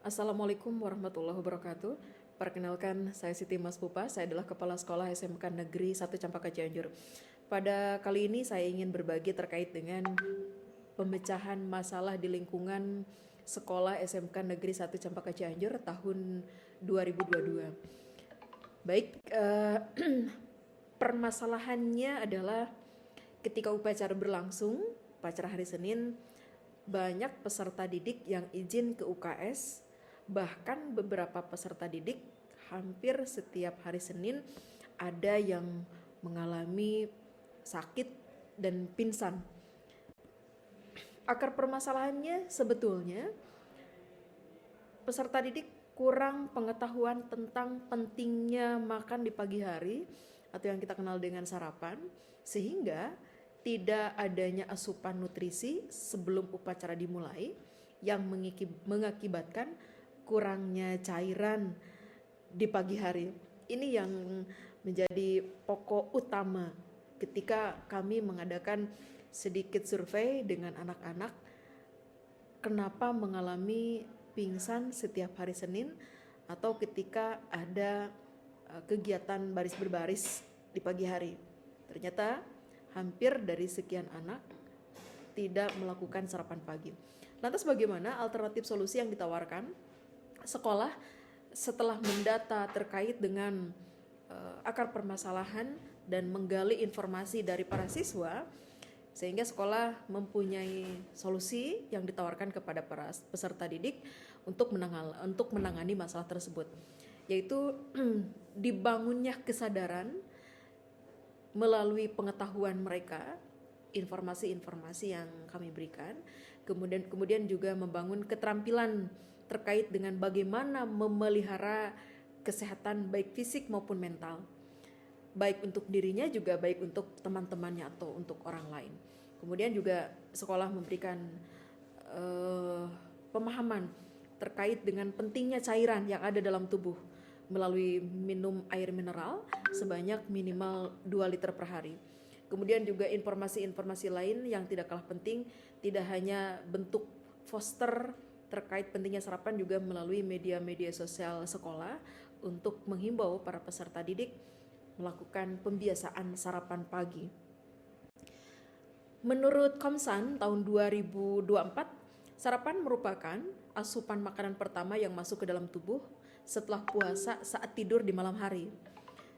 Assalamualaikum warahmatullahi wabarakatuh. Perkenalkan, saya Siti Mas Pupa. Saya adalah Kepala Sekolah SMK Negeri 1 Campaka Cianjur. Pada kali ini saya ingin berbagi terkait dengan pemecahan masalah di lingkungan sekolah SMK Negeri 1 Campaka Cianjur tahun 2022. Baik, permasalahannya adalah ketika upacara berlangsung, upacara hari Senin, banyak peserta didik yang izin ke UKS, bahkan beberapa peserta didik hampir setiap hari Senin ada yang mengalami sakit dan pingsan. Akar permasalahannya sebetulnya peserta didik kurang pengetahuan tentang pentingnya makan di pagi hari atau yang kita kenal dengan sarapan, sehingga tidak adanya asupan nutrisi sebelum upacara dimulai yang mengakibatkan kurangnya cairan di pagi hari. Ini yang menjadi pokok utama ketika kami mengadakan sedikit survei dengan anak-anak kenapa mengalami pingsan setiap hari Senin atau ketika ada kegiatan baris berbaris di pagi hari. Ternyata hampir dari sekian anak tidak melakukan sarapan pagi. Lantas bagaimana alternatif solusi yang ditawarkan? Sekolah setelah mendata terkait dengan akar permasalahan dan menggali informasi dari para siswa, sehingga sekolah mempunyai solusi yang ditawarkan kepada para peserta didik untuk menangani masalah tersebut, yaitu dibangunnya kesadaran melalui pengetahuan mereka, informasi-informasi yang kami berikan, kemudian juga membangun keterampilan terkait dengan bagaimana memelihara kesehatan baik fisik maupun mental, baik untuk dirinya juga baik untuk teman-temannya atau untuk orang lain. Kemudian juga sekolah memberikan pemahaman terkait dengan pentingnya cairan yang ada dalam tubuh melalui minum air mineral sebanyak minimal 2 liter per hari. Kemudian juga informasi-informasi lain yang tidak kalah penting, tidak hanya bentuk poster terkait pentingnya sarapan, juga melalui media-media sosial sekolah untuk menghimbau para peserta didik melakukan pembiasaan sarapan pagi. Menurut Komsan tahun 2024, sarapan merupakan asupan makanan pertama yang masuk ke dalam tubuh setelah puasa saat tidur di malam hari.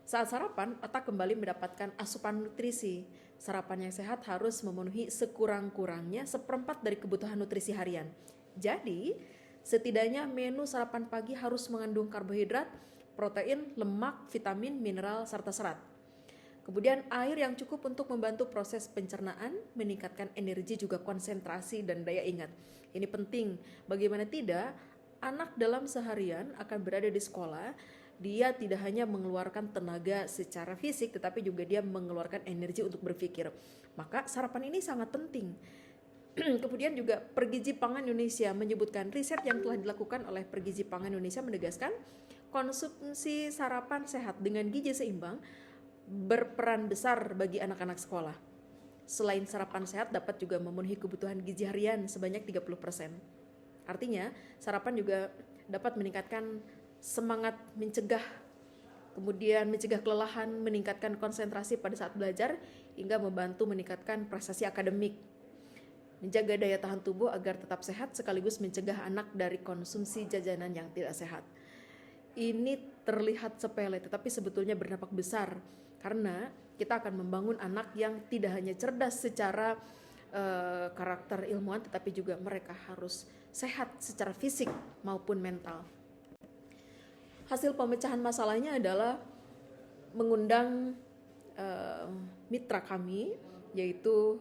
Saat sarapan, otak kembali mendapatkan asupan nutrisi. Sarapan yang sehat harus memenuhi sekurang-kurangnya 1/4 dari kebutuhan nutrisi harian. Jadi, setidaknya menu sarapan pagi harus mengandung karbohidrat, protein, lemak, vitamin, mineral, serta serat. Kemudian air yang cukup untuk membantu proses pencernaan, meningkatkan energi juga konsentrasi dan daya ingat. Ini penting, bagaimana tidak, anak dalam seharian akan berada di sekolah, dia tidak hanya mengeluarkan tenaga secara fisik, tetapi juga dia mengeluarkan energi untuk berpikir. Maka sarapan ini sangat penting. Kemudian juga Pergizi Pangan Indonesia menyebutkan riset yang telah dilakukan oleh Pergizi Pangan Indonesia menegaskan konsumsi sarapan sehat dengan gizi seimbang berperan besar bagi anak-anak sekolah. Selain sarapan sehat dapat juga memenuhi kebutuhan gizi harian sebanyak 30%. Artinya, sarapan juga dapat meningkatkan semangat mencegah, kemudian mencegah kelelahan, meningkatkan konsentrasi pada saat belajar, hingga membantu meningkatkan prestasi akademik, menjaga daya tahan tubuh agar tetap sehat, sekaligus mencegah anak dari konsumsi jajanan yang tidak sehat. Ini terlihat sepele, tetapi sebetulnya berdampak besar, karena kita akan membangun anak yang tidak hanya cerdas secara karakter ilmuwan, tetapi juga mereka harus sehat secara fisik maupun mental. Hasil pemecahan masalahnya adalah mengundang mitra kami, yaitu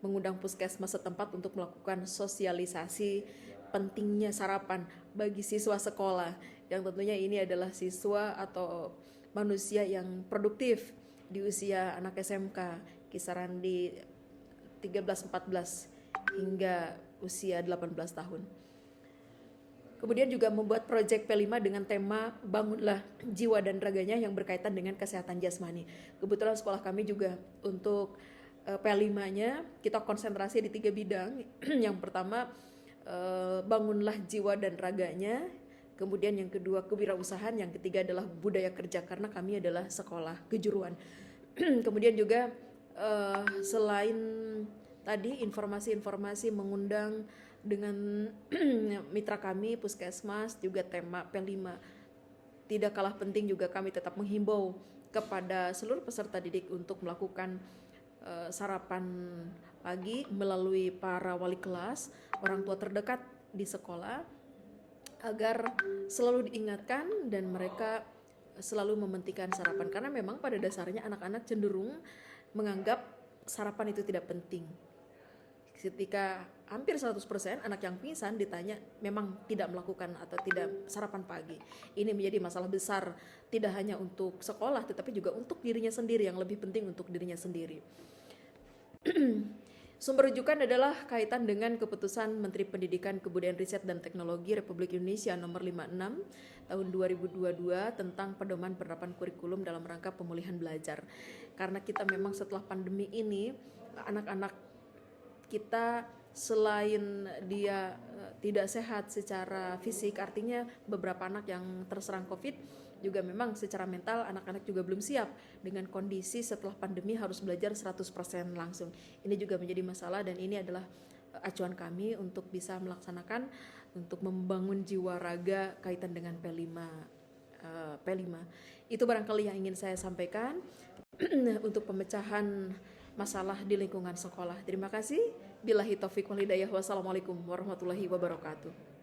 mengundang puskesmas setempat untuk melakukan sosialisasi pentingnya sarapan bagi siswa sekolah, yang tentunya ini adalah siswa atau manusia yang produktif di usia anak SMK, kisaran di 13-14 hingga usia 18 tahun. Kemudian juga membuat proyek P5 dengan tema Bangunlah Jiwa dan Raganya yang berkaitan dengan kesehatan jasmani. Kebetulan sekolah kami juga untuk P5-nya kita konsentrasi di 3 bidang. Yang pertama bangunlah jiwa dan raganya. Kemudian yang kedua kewirausahaan, yang ketiga adalah budaya kerja karena kami adalah sekolah kejuruan. Kemudian juga selain tadi informasi-informasi mengundang dengan mitra kami Puskesmas, juga tema P5, tidak kalah penting juga kami tetap menghimbau kepada seluruh peserta didik untuk melakukan sarapan pagi melalui para wali kelas, orang tua terdekat di sekolah, agar selalu diingatkan dan mereka selalu mementingkan sarapan, karena memang pada dasarnya anak-anak cenderung menganggap sarapan itu tidak penting. Ketika hampir 100% anak yang pingsan ditanya memang tidak melakukan atau tidak sarapan pagi. Ini menjadi masalah besar, tidak hanya untuk sekolah tetapi juga untuk dirinya sendiri, yang lebih penting untuk dirinya sendiri. Sumber rujukan adalah kaitan dengan keputusan Menteri Pendidikan, Kebudayaan, Riset, dan Teknologi Republik Indonesia nomor 56 tahun 2022 tentang pedoman penerapan kurikulum dalam rangka pemulihan belajar. Karena kita memang setelah pandemi ini, anak-anak kita selain dia tidak sehat secara fisik, artinya beberapa anak yang terserang COVID, juga memang secara mental anak-anak juga belum siap dengan kondisi setelah pandemi harus belajar 100% langsung. Ini juga menjadi masalah dan ini adalah acuan kami untuk bisa melaksanakan, untuk membangun jiwa raga kaitan dengan P5. Itu barangkali yang ingin saya sampaikan untuk pemecahan masalah di lingkungan sekolah. Terima kasih. Billahi taufiq wal hidayah. Wassalamualaikum warahmatullahi wabarakatuh.